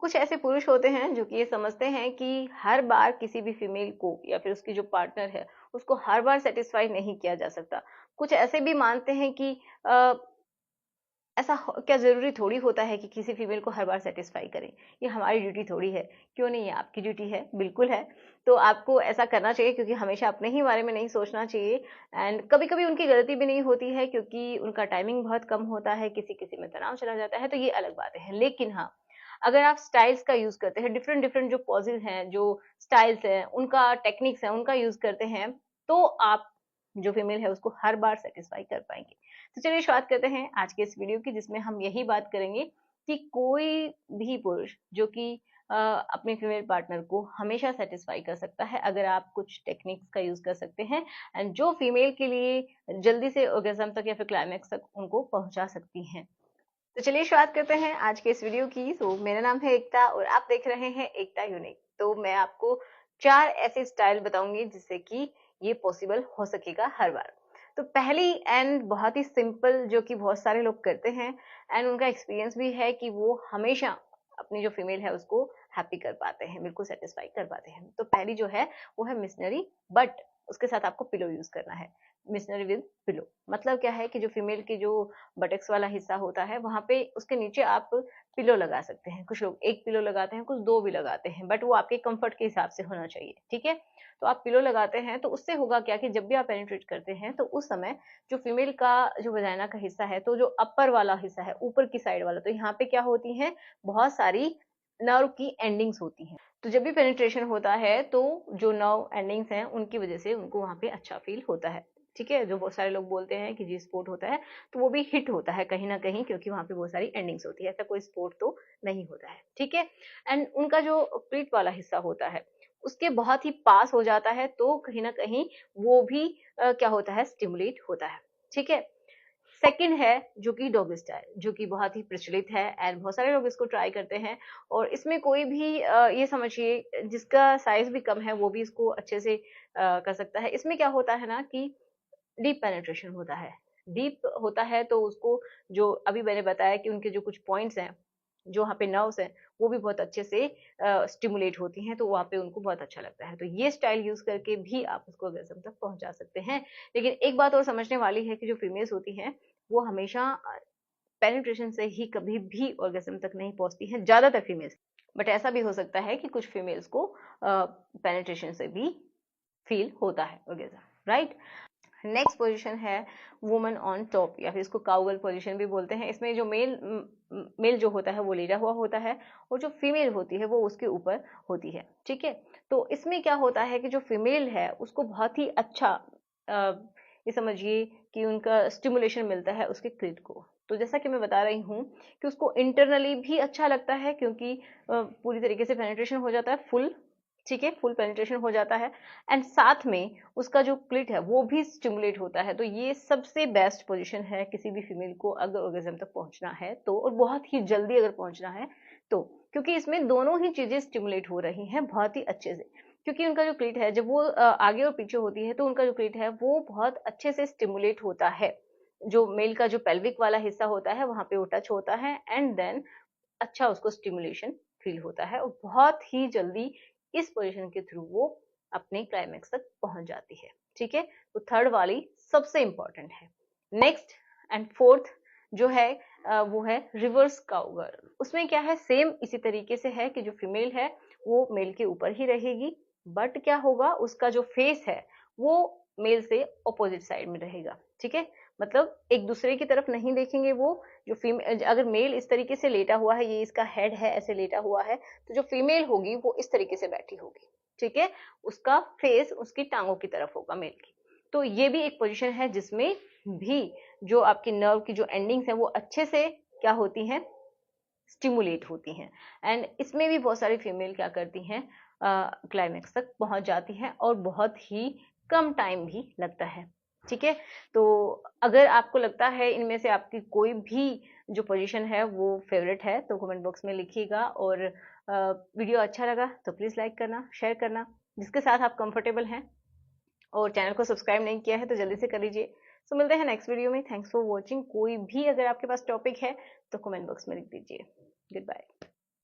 कुछ ऐसे पुरुष होते हैं जो कि ये समझते हैं कि हर बार किसी भी फीमेल को या फिर उसकी जो पार्टनर है उसको हर बार सेटिस्फाई नहीं किया जा सकता। कुछ ऐसे भी मानते हैं कि अ, क्या जरूरी थोड़ी होता है कि किसी फीमेल को हर बार सेटिस्फाई करें। ये हमारी ड्यूटी थोड़ी है। क्यों नहीं है, आपकी ड्यूटी है, बिल्कुल है। तो आपको ऐसा करना चाहिए क्योंकि हमेशा अपने ही बारे में नहीं सोचना चाहिए। एंड कभी कभी उनकी गलती भी नहीं होती है क्योंकि उनका टाइमिंग बहुत कम होता है, किसी किसी में तनाव चला जाता है, तो ये अलग बातें हैं। लेकिन हाँ, अगर आप स्टाइल्स का यूज करते हैं, डिफरेंट डिफरेंट जो पॉजेज हैं, जो स्टाइल्स हैं, उनका टेक्निक्स हैं, उनका यूज करते हैं, तो आप जो फीमेल है उसको हर बार सेटिस्फाई कर पाएंगे। तो चलिए शुरुआत करते हैं आज के इस वीडियो की, जिसमें हम यही बात करेंगे कि कोई भी पुरुष जो कि अपने फीमेल पार्टनर को हमेशा सेटिस्फाई कर सकता है अगर आप कुछ टेक्निक्स का यूज कर सकते हैं, एंड जो फीमेल के लिए जल्दी से ऑर्गेजम तक या फिर क्लाइमैक्स तक उनको पहुंचा सकती हैं। तो चलिए शुरुआत करते हैं आज के इस वीडियो की। तो मेरा नाम है एकता और आप देख रहे हैं एकता यूनिक। तो मैं आपको 4 ऐसे स्टाइल बताऊंगी जिससे कि ये पॉसिबल हो सकेगा हर बार। तो पहली एंड बहुत ही सिंपल, जो कि बहुत सारे लोग करते हैं एंड उनका एक्सपीरियंस भी है कि वो हमेशा अपनी जो फीमेल है उसको हैप्पी कर पाते हैं, बिल्कुल सेटिस्फाई कर पाते हैं। तो पहली जो है वो है मिशनरी, बट उसके साथ आपको पिलो यूज करना है। मिशनरी विद पिलो मतलब क्या है कि जो फीमेल की जो बटेक्स वाला हिस्सा होता है वहां पे उसके नीचे आप पिलो लगा सकते हैं। कुछ लोग एक पिलो लगाते हैं, कुछ दो भी लगाते हैं, बट वो आपके कंफर्ट के हिसाब से होना चाहिए, ठीक है। तो आप पिलो लगाते हैं तो उससे होगा क्या कि जब भी आप पेनिट्रेट करते हैं तो उस समय जो फीमेल का जो वजाइना का हिस्सा है, तो जो अपर वाला हिस्सा है, ऊपर की साइड वाला, तो यहाँ पे क्या होती है, बहुत सारी नर्व की एंडिंग्स होती हैं। तो जब भी पेनिट्रेशन होता है तो जो नर्व एंडिंग्स हैं उनकी वजह से उनको वहां पे अच्छा फील होता है, ठीक है। जो बहुत सारे लोग बोलते हैं कि जी स्पॉट होता है, तो वो भी हिट होता है कहीं ना कहीं, क्योंकि वहां पे बहुत सारी एंडिंग्स होती है। ऐसा कोई स्पॉट तो नहीं होता है, ठीक है। एंड उनका जो प्लीट वाला हिस्सा होता है उसके बहुत ही पास हो जाता है, तो कहीं ना कहीं वो भी क्या होता है, स्टिमुलेट होता है, ठीक है। सेकंड है जो कि डॉग स्टाइल, जो कि बहुत ही प्रचलित है एंड बहुत सारे लोग इसको ट्राई करते हैं। और इसमें कोई भी ये समझिए जिसका साइज भी कम है वो भी इसको अच्छे से कर सकता है। इसमें क्या होता है ना कि डीप पेनिट्रेशन होता है। डीप होता है तो उसको, जो अभी मैंने बताया कि उनके जो कुछ पॉइंट्स हैं, जो वहाँ पे नर्व्स हैं, वो भी बहुत अच्छे से स्टिमुलेट होती हैं, तो वहाँ पे उनको बहुत अच्छा लगता है। तो ये स्टाइल यूज करके भी आप उसको ऑर्गेज़म तक पहुंचा सकते हैं। लेकिन एक बात और समझने वाली है कि जो फीमेल्स होती हैं वो हमेशा पेनिट्रेशन से ही कभी भी ऑर्गेज़म तक नहीं पहुंचती हैं, ज्यादातर फीमेल्स। बट ऐसा भी हो सकता है कि कुछ फीमेल्स को पेनिट्रेशन से भी फील होता है ऑर्गेज़म, राइट। नेक्स्ट पोजीशन है वुमन ऑन टॉप, या फिर इसको काउगर्ल पोजीशन भी बोलते हैं। इसमें जो मेल जो होता है वो लेटा हुआ होता है और जो फीमेल होती है वो उसके ऊपर होती है, ठीक है। तो इसमें क्या होता है कि जो फीमेल है उसको बहुत ही अच्छा ये समझिए कि उनका स्टिमुलेशन मिलता है उसके क्लिट को। तो जैसा कि मैं बता रही हूँ कि उसको इंटरनली भी अच्छा लगता है क्योंकि पूरी तरीके से पेनिट्रेशन हो जाता है फुल, ठीक है, फुल पेनिट्रेशन हो जाता है। एंड साथ में उसका जो क्लिट है वो भी स्टिमुलेट होता है। तो ये सबसे बेस्ट पोजीशन है किसी भी फीमेल को अगर ऑर्गेज़म तक पहुंचना है तो, और बहुत ही जल्दी अगर पहुंचना है तो, क्योंकि इसमें दोनों ही चीजें स्टिमुलेट हो रही हैं बहुत ही अच्छे से। क्योंकि उनका जो क्लिट है जब वो आगे और पीछे होती है तो उनका जो क्लिट है वो बहुत अच्छे से स्टिमुलेट होता है। जो मेल का जो पेल्विक वाला हिस्सा होता है वहां पे वो टच होता है एंड देन अच्छा उसको स्टिमुलेशन फील होता है और बहुत ही जल्दी इस पोजीशन के थ्रू वो अपने क्लाइमेक्स तक पहुंच जाती है, ठीक है। तो थर्ड वाली सबसे इंपॉर्टेंट है। नेक्स्ट एंड फोर्थ जो है वो है रिवर्स काउगर्ल। उसमें क्या है, सेम इसी तरीके से है कि जो फीमेल है वो मेल के ऊपर ही रहेगी, बट क्या होगा, उसका जो फेस है वो मेल से ऑपोजिट साइड में रहेगा, ठीक है। मतलब एक दूसरे की तरफ नहीं देखेंगे वो। जो फीमेल, अगर मेल इस तरीके से लेटा हुआ है, ये इसका हेड है, ऐसे लेटा हुआ है, तो जो फीमेल होगी वो इस तरीके से बैठी होगी, ठीक है। उसका फेस उसकी टांगों की तरफ होगा मेल की। तो ये भी एक पोजीशन है जिसमें भी जो आपकी नर्व की जो एंडिंग्स है वो अच्छे से क्या होती हैं, स्टिमुलेट होती हैं। एंड इसमें भी बहुत सारी फीमेल क्या करती हैं, क्लाइमेक्स तक पहुंच जाती हैं और बहुत ही कम टाइम भी लगता है, ठीक है। तो अगर आपको लगता है इनमें से आपकी कोई भी जो पोजीशन है वो फेवरेट है तो कमेंट बॉक्स में लिखिएगा। और वीडियो अच्छा लगा तो प्लीज़ लाइक करना, शेयर करना जिसके साथ आप कंफर्टेबल हैं, और चैनल को सब्सक्राइब नहीं किया है तो जल्दी से कर लीजिए। सो मिलते हैं नेक्स्ट वीडियो में। Thanks for watching. कोई भी अगर आपके पास टॉपिक है तो कमेंट बॉक्स में लिख दीजिए। Good bye.